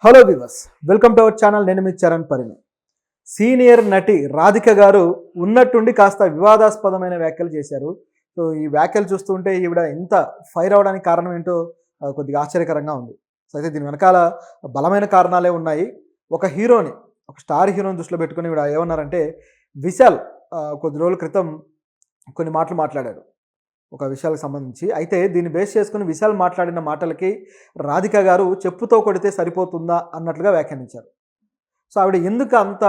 Hello viewers, welcome to our channel. నేను మీ Charan పరిణి. Senior నటి రాధిక గారు ఉన్నట్టుండి కాస్త వివాదాస్పదమైన వ్యాఖ్యలు చేశారు. సో ఈ వ్యాఖ్యలు చూస్తుంటే ఈవిడ ఇంత ఫైర్ అవడానికి కారణం ఏంటో కొద్దిగా ఆశ్చర్యకరంగా ఉంది. సో అయితే దీని వెనకాల బలమైన కారణాలే ఉన్నాయి. ఒక హీరోని, ఒక స్టార్ హీరోని దృష్టిలో పెట్టుకుని ఈవిడ ఏమన్నారంటే, విశాల్ కొద్ది రోజుల క్రితం కొన్ని మాటలు మాట్లాడాడు ఒక విషయాలకు సంబంధించి. అయితే దీన్ని బేస్ చేసుకుని విశాల్ మాట్లాడిన మాటలకి రాధిక గారు చెప్పుతో కొడితే సరిపోతుందా అన్నట్లుగా వ్యాఖ్యానించారు. సో ఆవిడ ఎందుకు అంత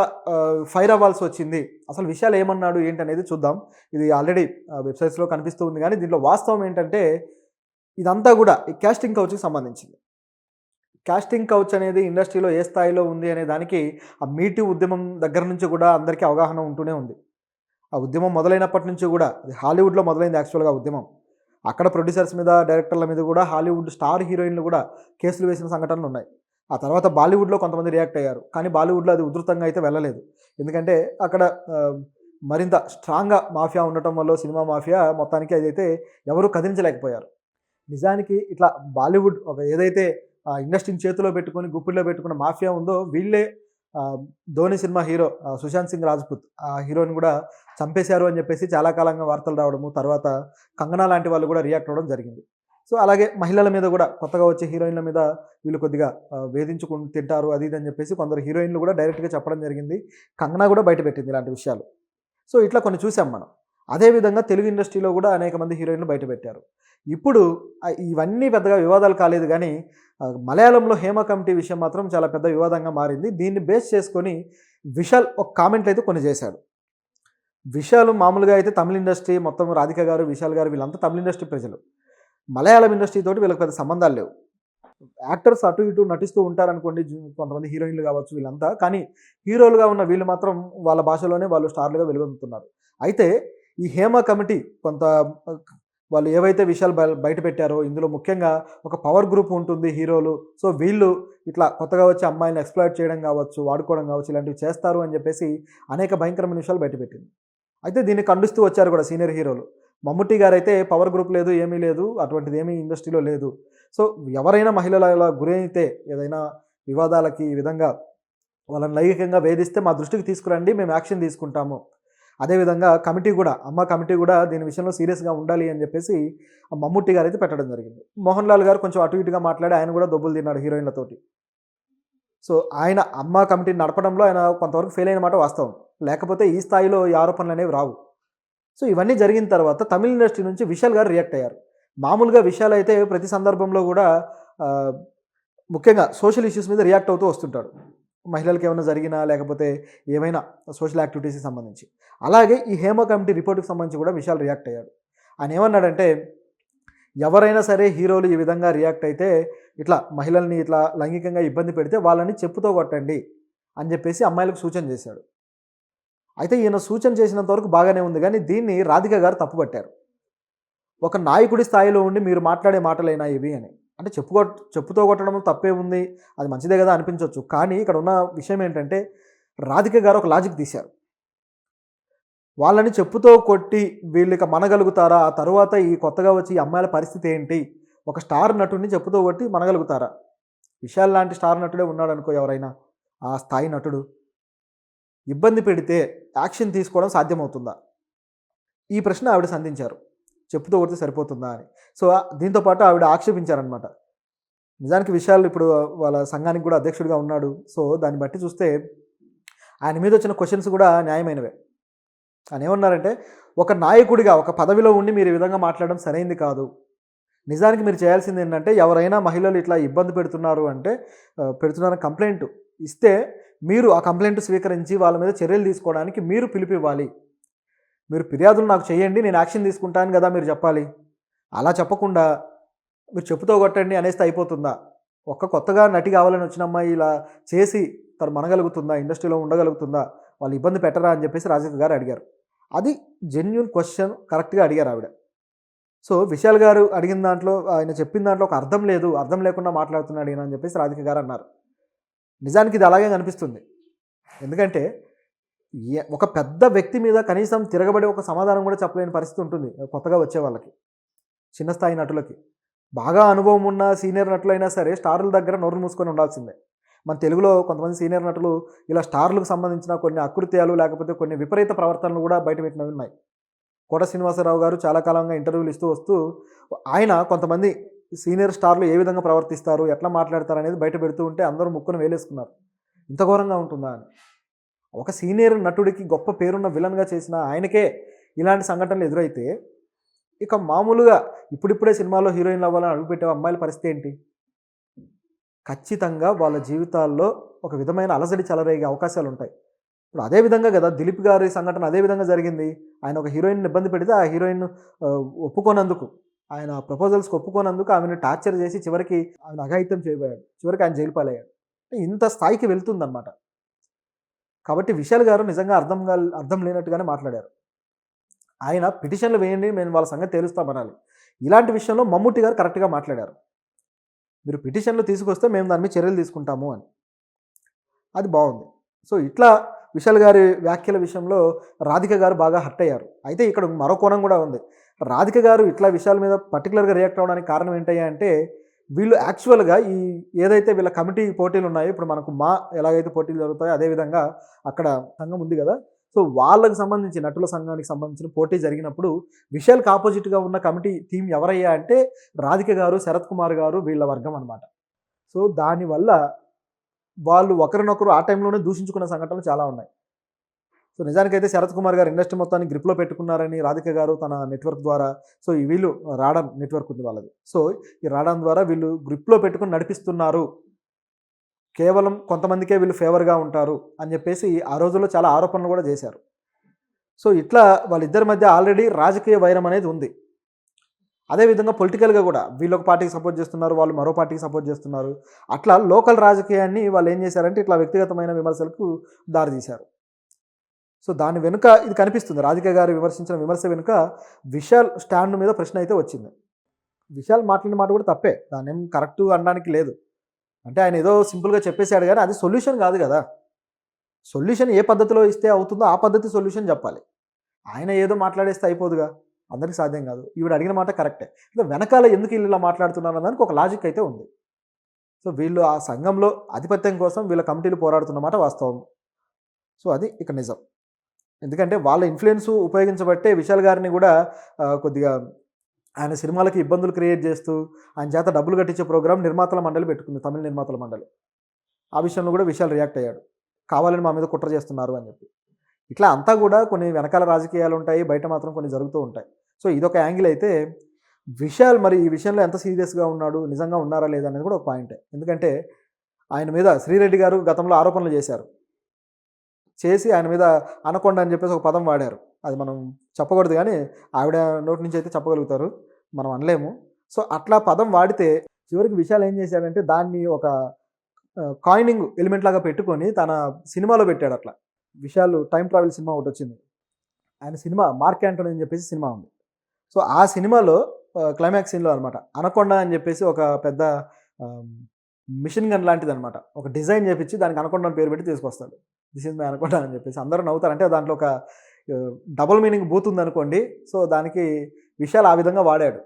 ఫైర్ అవ్వాల్సి వచ్చింది, అసలు విశాల్ ఏమన్నాడు ఏంటనేది చూద్దాం. ఇది ఆల్రెడీ వెబ్సైట్స్లో కనిపిస్తూ ఉంది, కానీ దీంట్లో వాస్తవం ఏంటంటే ఇదంతా కూడా ఈ కాస్టింగ్ కౌచ్కి సంబంధించింది. కాస్టింగ్ కౌచ్ అనేది ఇండస్ట్రీలో ఏ స్థాయిలో ఉంది అనే దానికి ఆ మీటూ ఉద్యమం దగ్గర నుంచి కూడా అందరికీ అవగాహన ఉంటూనే ఉంది. ఆ ఉద్యమం మొదలైనప్పటి నుంచి కూడా, అది హాలీవుడ్లో మొదలైంది యాక్చువల్గా ఉద్యమం. అక్కడ ప్రొడ్యూసర్స్ మీద, డైరెక్టర్ల మీద కూడా హాలీవుడ్ స్టార్ హీరోయిన్లు కూడా కేసులు వేసిన సంఘటనలు ఉన్నాయి. ఆ తర్వాత బాలీవుడ్లో కొంతమంది రియాక్ట్ అయ్యారు, కానీ బాలీవుడ్లో అది ఉధృతంగా అయితే వెళ్ళలేదు. ఎందుకంటే అక్కడ మరింత స్ట్రాంగ్గా మాఫియా ఉండటం వల్ల, సినిమా మాఫియా మొత్తానికి అదైతే ఎవరూ కదిలించలేకపోయారు. నిజానికి ఇట్లా బాలీవుడ్ ఒక ఏదైతే ఇండస్ట్రీని చేతిలో పెట్టుకొని గుప్పిలో పెట్టుకున్న మాఫియా ఉందో, వీళ్ళే ధోని సినిమా హీరో సుశాంత్ సింగ్ రాజ్పుత్ ఆ హీరోని కూడా చంపేశారు అని చెప్పేసి చాలా కాలంగా వార్తలు రావడము, తర్వాత కంగనా లాంటి వాళ్ళు కూడా రియాక్ట్ అవ్వడం జరిగింది. సో అలాగే మహిళల మీద కూడా, కొత్తగా వచ్చే హీరోయిన్ల మీద వీళ్ళు కొద్దిగా వేధించుకుని తింటారు అది ఇది అని చెప్పేసి కొందరు హీరోయిన్లు కూడా డైరెక్ట్గా చెప్పడం జరిగింది. కంగనా కూడా బయటపెట్టింది ఇలాంటి విషయాలు. సో ఇట్లా కొన్ని చూసాం మనం. అదేవిధంగా తెలుగు ఇండస్ట్రీలో కూడా అనేక మంది హీరోయిన్లు బయటపెట్టారు. ఇప్పుడు ఇవన్నీ పెద్దగా వివాదాలు కాలేదు, కానీ మలయాళంలో హేమ కమిటీ విషయం మాత్రం చాలా పెద్ద వివాదంగా మారింది. దీన్ని బేస్ చేసుకొని విశాల్ ఒక కామెంట్లు అయితే కొన్ని చేశాడు. విశాల్ మామూలుగా అయితే తమిళ ఇండస్ట్రీ మొత్తం, రాధిక గారు, విశాల్ గారు వీళ్ళంతా తమిళ ఇండస్ట్రీ ప్రజలు. మలయాళం ఇండస్ట్రీ తోటి వీళ్ళకి పెద్ద సంబంధాలు లేవు. యాక్టర్స్ అటు ఇటు నటిస్తూ ఉంటారనుకోండి, కొంతమంది హీరోయిన్లు కావచ్చు వీళ్ళంతా, కానీ హీరోలుగా ఉన్న వీళ్ళు మాత్రం వాళ్ళ భాషలోనే వాళ్ళు స్టార్లుగా వెలుగొందుతున్నారు. అయితే ఈ హేమ కమిటీ కొంత వాళ్ళు ఏవైతే విషయాలు బయట పెట్టారో, ఇందులో ముఖ్యంగా ఒక పవర్ గ్రూప్ ఉంటుంది హీరోలు. సో వీళ్ళు ఇట్లా కొత్తగా వచ్చే అమ్మాయిని ఎక్స్‌ప్లాయిట్ చేయడం కావచ్చు, వాడుకోవడం కావచ్చు, ఇలాంటివి చేస్తారు అని చెప్పేసి అనేక భయంకరమైన విషయాలు బయటపెట్టింది. అయితే దీన్ని ఖండిస్తూ వచ్చారు కూడా సీనియర్ హీరోలు. మమ్ముట్టి గారైతే పవర్ గ్రూప్ లేదు, ఏమీ లేదు, అటువంటిది ఏమీ ఇండస్ట్రీలో లేదు. సో ఎవరైనా మహిళలు అలా గురైతే, ఏదైనా వివాదాలకి ఈ విధంగా వాళ్ళని లైంగికంగా వేధిస్తే మా దృష్టికి తీసుకురండి, మేము యాక్షన్ తీసుకుంటాము. అదేవిధంగా కమిటీ కూడా, అమ్మ కమిటీ కూడా దీని విషయంలో సీరియస్గా ఉండాలి అని చెప్పేసి మమ్ముట్టి గారు అయితే పెట్టడం జరిగింది. మోహన్ లాల్ గారు కొంచెం అటు ఇటుగా మాట్లాడి ఆయన కూడా దొబ్బులు తిన్నాడు హీరోయిన్లతోటి. సో ఆయన అమ్మ కమిటీని నడపడంలో ఆయన కొంతవరకు ఫెయిల్ అయిన మాట వాస్తవం. లేకపోతే ఈ స్థాయిలో ఈ ఆరోపణలు అనేవి రావు. సో ఇవన్నీ జరిగిన తర్వాత తమిళ ఇండస్ట్రీ నుంచి విశాల్ గారు రియాక్ట్ అయ్యారు. మామూలుగా విశాల్ అయితే ప్రతి సందర్భంలో కూడా ముఖ్యంగా సోషల్ ఇష్యూస్ మీద రియాక్ట్ అవుతూ వస్తుంటాడు. మహిళలకు ఏమైనా జరిగినా, లేకపోతే ఏమైనా సోషల్ యాక్టివిటీస్కి సంబంధించి. అలాగే ఈ హేమ కమిటీ రిపోర్ట్కి సంబంధించి కూడా విశాల్ రియాక్ట్ అయ్యాడు. ఆయన ఏమన్నాడంటే, ఎవరైనా సరే హీరోలు ఈ విధంగా రియాక్ట్ అయితే, ఇట్లా మహిళల్ని ఇట్లా లైంగికంగా ఇబ్బంది పెడితే వాళ్ళని చెప్పుతో కొట్టండి అని చెప్పేసి అమ్మాయిలకు సూచన చేశాడు. అయితే ఈయన సూచన చేసినంత వరకు బాగానే ఉంది, కానీ దీన్ని రాధిక గారు తప్పుపట్టారు. ఒక నాయకుడి స్థాయిలో ఉండి మీరు మాట్లాడే మాటలైనా ఇవి అని. అంటే చెప్పుతో కొట్టడం తప్పే ఉంది, అది మంచిదే కదా అనిపించవచ్చు. కానీ ఇక్కడ ఉన్న విషయం ఏంటంటే, రాధిక గారు ఒక లాజిక్ తీశారు. వాళ్ళని చెప్పుతో కొట్టి వీళ్ళకి మనగలుగుతారా? ఆ తరువాత ఈ కొత్తగా వచ్చి ఈ అమ్మాయిల పరిస్థితి ఏంటి? ఒక స్టార్ నటుడిని చెప్పుతో కొట్టి మనగలుగుతారా? విశాల్ లాంటి స్టార్ నటుడే ఉన్నాడు అనుకో, ఎవరైనా ఆ స్థాయి నటుడు ఇబ్బంది పెడితే యాక్షన్ తీసుకోవడం సాధ్యమవుతుందా? ఈ ప్రశ్న ఆవిడ సంధించారు. చెప్పుతో కొడితే సరిపోతుందా అని. సో దీంతోపాటు ఆవిడ ఆక్షేపించారనమాట. నిజానికి విశాల్ ఇప్పుడు వాళ్ళ సంఘానికి కూడా అధ్యక్షుడిగా ఉన్నాడు. సో దాన్ని బట్టి చూస్తే ఆయన మీద వచ్చిన క్వశ్చన్స్ కూడా న్యాయమైనవే. ఆయన ఏమన్నారంటే, ఒక నాయకుడిగా ఒక పదవిలో ఉండి మీరు ఈ విధంగా మాట్లాడడం సరైంది కాదు. నిజానికి మీరు చేయాల్సింది ఏంటంటే, ఎవరైనా మహిళలు ఇట్లా ఇబ్బంది పెడుతున్నారు అంటే, పెడుతున్నారని కంప్లైంట్ ఇస్తే మీరు ఆ కంప్లైంట్ స్వీకరించి వాళ్ళ మీద చర్యలు తీసుకోవడానికి మీరు పిలుపివ్వాలి. మీరు ఫిర్యాదులు నాకు చేయండి, నేను యాక్షన్ తీసుకుంటాను కదా మీరు చెప్పాలి. అలా చెప్పకుండా మీరు చెప్పుతో కొట్టండి అనేస్తే అయిపోతుందా? కొత్తగా నటి కావాలని వచ్చిన అమ్మాయి ఇలా చేసి తను మనగలుగుతుందా? ఇండస్ట్రీలో ఉండగలుగుతుందా? వాళ్ళు ఇబ్బంది పెట్టరా అని చెప్పేసి రాధిక గారు అడిగారు. అది జెన్యూన్ క్వశ్చన్, కరెక్ట్గా అడిగారు ఆవిడ. సో విశాల్ గారు అడిగిన దాంట్లో, ఆయన చెప్పిన దాంట్లో ఒక అర్థం లేదు, అర్థం లేకుండా మాట్లాడుతున్నాడు ఈయన అని చెప్పేసి రాధిక గారు అన్నారు. నిజానికి ఇది అలాగే కనిపిస్తుంది. ఎందుకంటే ఒక పెద్ద వ్యక్తి మీద కనీసం తిరగబడి ఒక సమాధానం కూడా చెప్పలేని పరిస్థితి ఉంటుంది కొత్తగా వచ్చే వాళ్ళకి, చిన్న స్థాయి నటులకి. బాగా అనుభవం ఉన్న సీనియర్ నటులైనా సరే స్టారుల దగ్గర నోరు మూసుకొని ఉండాల్సిందే. మన తెలుగులో కొంతమంది సీనియర్ నటులు ఇలా స్టార్లకు సంబంధించిన కొన్ని అకృత్యాలు లేకపోతే కొన్ని విపరీత ప్రవర్తనలు కూడా బయటపెట్టినవి ఉన్నాయి. కోట శ్రీనివాసరావు గారు చాలా కాలంగా ఇంటర్వ్యూలు ఇస్తూ వస్తూ ఆయన కొంతమంది సీనియర్ స్టార్లు ఏ విధంగా ప్రవర్తిస్తారు, ఎట్లా మాట్లాడతారు అనేది బయట పెడుతూ ఉంటే అందరూ ముక్కును వేలేసుకున్నారు. ఇంత ఘోరంగా ఉంటుందా అని. ఒక సీనియర్ నటుడికి గొప్ప పేరున్న విలన్గా చేసిన ఆయనకే ఇలాంటి సంఘటనలు ఎదురైతే ఇక మామూలుగా ఇప్పుడిప్పుడే సినిమాలో హీరోయిన్లు అవ్వాలని అడుగుపెట్టే అమ్మాయిల పరిస్థితి ఏంటి? ఖచ్చితంగా వాళ్ళ జీవితాల్లో ఒక విధమైన అలజడి చెలరేగే అవకాశాలు ఉంటాయి. ఇప్పుడు అదే విధంగా కదా దిలీప్ గారి సంఘటన అదే విధంగా జరిగింది. ఆయన ఒక హీరోయిన్‌ని ఇబ్బంది పెడితే ఆ హీరోయిన్ ఒప్పుకోనందుకు, ఆయన ప్రపోజల్స్‌కి ఒప్పుకోనందుకు ఆమెను టార్చర్ చేసి చివరికి ఆమెను అఘాయిత్యం చేయబోయాడు. చివరికి ఆయన జైలు పాలయ్యాడు. ఇంత స్థాయికి వెళ్తుందన్నమాట. కాబట్టి విశాల్ గారు నిజంగా అర్థం లేనట్టుగానే మాట్లాడారు. ఆయన పిటిషన్లు వేయండి, మేము వాళ్ళ సంగతి తేలుస్తామనాలి. ఇలాంటి విషయంలో మమ్ముట్టి గారు కరెక్ట్‌గా మాట్లాడారు. మీరు పిటిషన్లు తీసుకొస్తే మేము దాని మీద చర్యలు తీసుకుంటాము అని. అది బాగుంది. సో ఇట్లా విశాల్ గారి వ్యాఖ్యల విషయంలో రాధిక గారు బాగా హర్ట్ అయ్యారు. అయితే ఇక్కడ మరో కోణం కూడా ఉంది. రాధిక గారు ఇట్లా విషయాల మీద పర్టికులర్‌గా రియాక్ట్ అవ్వడానికి కారణం ఏంటయ్యా అంటే, వీళ్ళు యాక్చువల్‌గా ఏదైతే వీళ్ళ కమిటీ పోటీలు ఉన్నాయో, ఇప్పుడు మనకు ఎలాగైతే పోటీలు జరుగుతాయో అదేవిధంగా అక్కడ సంఘం ఉంది కదా! సో వాళ్ళకి సంబంధించి నటుల సంఘానికి సంబంధించిన పోటీ జరిగినప్పుడు విశాల్‌కి ఆపోజిట్‌గా ఉన్న కమిటీ టీమ్ ఎవరయ్యా అంటే రాధిక గారు, శరత్ కుమార్ గారు వీళ్ళ వర్గం అనమాట. సో దానివల్ల వాళ్ళు ఒకరినొకరు ఆ టైంలోనే దూషించుకున్న సంఘటనలు చాలా ఉన్నాయి. సో నిజానికైతే శరత్ కుమార్ గారు ఇండస్ట్రీ మొత్తాన్ని గ్రిప్‌లో పెట్టుకున్నారని రాధిక గారు తన నెట్వర్క్ ద్వారా, సో వీళ్ళు రాడాన్ నెట్వర్క్ ఉంది వాళ్ళది. సో ఈ రాడాన్ ద్వారా వీళ్ళు గ్రిప్‌లో పెట్టుకొని నడిపిస్తున్నారు. కేవలం కొంతమందికే వీళ్ళు ఫేవర్‌గా ఉంటారు అని చెప్పేసి ఆ రోజుల్లో చాలా ఆరోపణలు కూడా చేశారు. సో ఇట్లా వాళ్ళిద్దరి మధ్య ఆల్రెడీ రాజకీయ వైరం అనేది ఉంది. అదేవిధంగా పొలిటికల్‌గా కూడా వీళ్ళొక పార్టీకి సపోర్ట్ చేస్తున్నారు, వాళ్ళు మరో పార్టీకి సపోర్ట్ చేస్తున్నారు. అట్లా లోకల్ రాజకీయాన్ని వాళ్ళు ఏం చేశారంటే ఇట్లా వ్యక్తిగతమైన విమర్శలకు దారితీశారు. సో దాని వెనుక ఇది కనిపిస్తుంది. రాధిక గారు విమర్శించిన విమర్శ వెనుక విశాల్ స్టాండ్ మీద ప్రశ్న అయితే వచ్చింది. విశాల్ మాట్లాడిన మాట కూడా తప్పే. దాన్నేం కరెక్టు అనడానికి లేదు. అంటే ఆయన ఏదో సింపుల్‌గా చెప్పేసాడు గానీ అది సొల్యూషన్ కాదు కదా! సొల్యూషన్ ఏ పద్ధతిలో ఇస్తే అవుతుందో ఆ పద్ధతి సొల్యూషన్ చెప్పాలి. ఆయన ఏదో మాట్లాడేస్తే అయిపోదుగా! అందరికి సాధ్యం కాదు. ఈవిడ అడిగిన మాట కరెక్టే. అంటే వెనకాల ఎందుకు ఈళ్ళు ఇలా మాట్లాడుతున్నారు అన్నదానికి ఒక లాజిక్ అయితే ఉంది. సో వీళ్ళు ఆ సంఘంలో ఆధిపత్యం కోసం వీళ్ళ కమిటీలు పోరాడుతున్న మాట వాస్తవం. సో అది ఇక నిజం. ఎందుకంటే వాళ్ళ ఇన్‌ఫ్లుయెన్స్ ఉపయోగించబట్టే విశాల్ గారిని కూడా కొద్దిగా ఆయన సినిమాలకి ఇబ్బందులు క్రియేట్ చేస్తూ ఆయన చేత డబ్బులు కట్టించే ప్రోగ్రామ్ నిర్మాతల మండలి పెట్టుకుంది, తమిళ నిర్మాతల మండలి. ఆ విషయంలో కూడా విశాల్ రియాక్ట్ అయ్యాడు. కావాలని మా మీద కుట్ర చేస్తున్నారు అని చెప్పి. ఇట్లా అంతా కూడా కొన్ని వెనకాల రాజకీయాలు ఉంటాయి, బయట మాత్రం కొన్ని జరుగుతూ ఉంటాయి. సో ఇదొక యాంగిల్ అయితే విశాల్ మరి ఈ విషయంలో ఎంత సీరియస్‌గా ఉన్నాడు, నిజంగా ఉన్నారా లేదా అనేది కూడా ఒక పాయింటే. ఎందుకంటే ఆయన మీద శ్రీరెడ్డి గారు గతంలో ఆరోపణలు చేశారు. చేసి ఆయన మీద అనకొండ అని చెప్పేసి ఒక పదం వాడారు. అది మనం చెప్పకూడదు గానీ ఆవిడ నోటి నుంచి అయితే చెప్పగలుగుతారు. మనం అనలేము. సో అట్లా పదం వాడితే చివరికి విశాల్ ఏం చేశాడంటే దాన్ని ఒక కాయినింగ్ ఎలిమెంట్ లాగా పెట్టుకొని తన సినిమాలో పెట్టాడు అట్లా. విశాల్ టైమ్ ట్రావెల్ సినిమా ఒకటొచ్చింది. ఆయన సినిమా 'మార్క్ యాంటోనీ' అని చెప్పేసి సినిమా ఉంది. సో ఆ సినిమాలో క్లైమాక్స్ సీన్‌లో అనమాట అనకొండ అని చెప్పేసి ఒక పెద్ద ఆహ్, మిషన్ గన్ లాంటిదనమాట. ఒక డిజైన్ చేపిచ్చి దానికి అనకొండ అని పేరు పెట్టి తీసుకొస్తాడు. దిస్ ఈజ్ మై అనకొండ అని చెప్పేసి అందరూ నవ్వుతారు. అంటే దాంట్లో ఒక డబుల్ మీనింగ్ బూత్ ఉందనుకోండి. సో దానికి విశాల్ ఆ విధంగా వాడాడు.